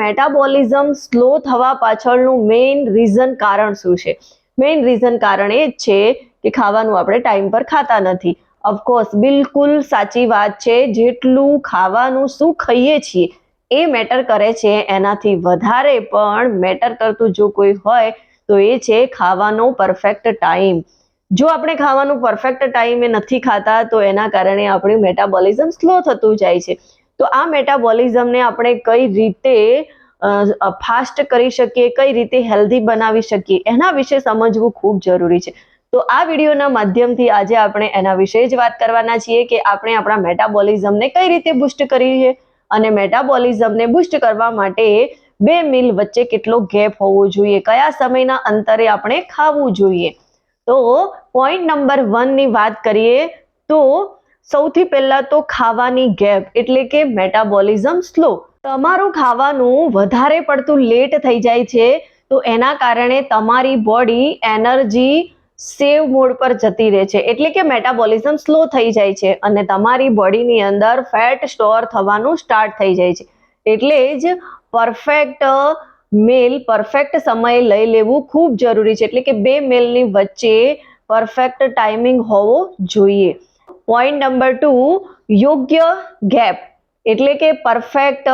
Metabolism slow થવા પાછળનું main reason કારણ શું છે? મેઇન રીઝન કારણ એ જ છે કે ખાવાનું આપણે ટાઈમ પર ખાતા નથી. ઓફકોર્સ બિલકુલ સાચી વાત છે. જેટલું ખાવાનું શું ખાઈએ છીએ એ મેટર કરે છે, એનાથી વધારે પણ મેટર કરતું જો કોઈ હોય તો એ છે ખાવાનો પરફેક્ટ ટાઈમ. જો આપણે ખાવાનું પરફેક્ટ ટાઈમે નથી ખાતા તો એના કારણે આપણું મેટાબોલિઝમ સ્લો થતું જાય છે. તો આ મેટાબોલિઝમને આપણે કઈ રીતે ફાસ્ટ કરી શકીએ, કઈ રીતે હેલ્ધી બનાવી શકીએ, એના વિશે સમજવું ખૂબ જરૂરી છે. તો આ વિડીયોના માધ્યમથી આજે આપણે એના વિશે જ વાત કરવાના છીએ કે આપણે આપણા મેટાબોલિઝમને કઈ રીતે બૂસ્ટ કરીએ અને મેટાબોલિઝમને બૂસ્ટ કરવા માટે 2 મીલ વચ્ચે કેટલો ગેપ હોવો જોઈએ, કયા સમયના અંતરે આપણે ખાવું જોઈએ. તો પોઈન્ટ નંબર 1 ની વાત કરીએ તો સૌથી પહેલા તો ખાવાની ગેપ એટલે કે મેટાબોલિઝમ સ્લો. તમારું ખાવાનું વધારે પડતું લેટ થઈ જાય છે તો એના કારણે તમારી બોડી એનર્જી સેવ મોડ પર જતી રહે છે, એટલે કે મેટાબોલિઝમ સ્લો થઈ જાય છે અને તમારી બોડીની અંદર ફેટ સ્ટોર થવાનું સ્ટાર્ટ થઈ જાય છે. એટલે જ પરફેક્ટ મેલ પરફેક્ટ સમય લઈ લેવું ખૂબ જરૂરી છે, એટલે કે 2 મેલની વચ્ચે પરફેક્ટ ટાઈમિંગ હોવો જોઈએ. પોઈન્ટ નંબર 2, યોગ્ય ગેપ એટલે કે પરફેક્ટ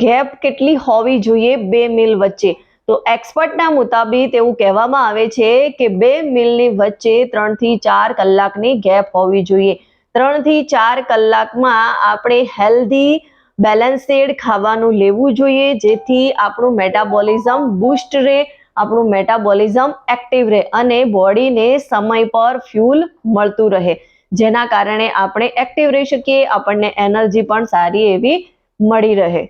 ગેપ કેટલી હોવી જોઈએ 2 મીલ વચ્ચે. તો એક્સપર્ટના મુતાબિક એવું કહેવામાં આવે છે કે 2 મીલની વચ્ચે 3 થી 4 કલાકની ગેપ હોવી જોઈએ. 3 થી 4 કલાકમાં આપણે હેલ્ધી બેલેન્સેડ ખાવાનું લેવું જોઈએ, જેથી આપણું મેટાબોલિઝમ બૂસ્ટ રહે, આપણું મેટાબોલિઝમ એક્ટિવ રહે અને બોડીને સમય પર ફ્યુલ મળતું રહે, જેના કારણે આપણે એક્ટિવ રહી શકીએ, આપણને એનર્જી પણ સારી એવી મળી રહે.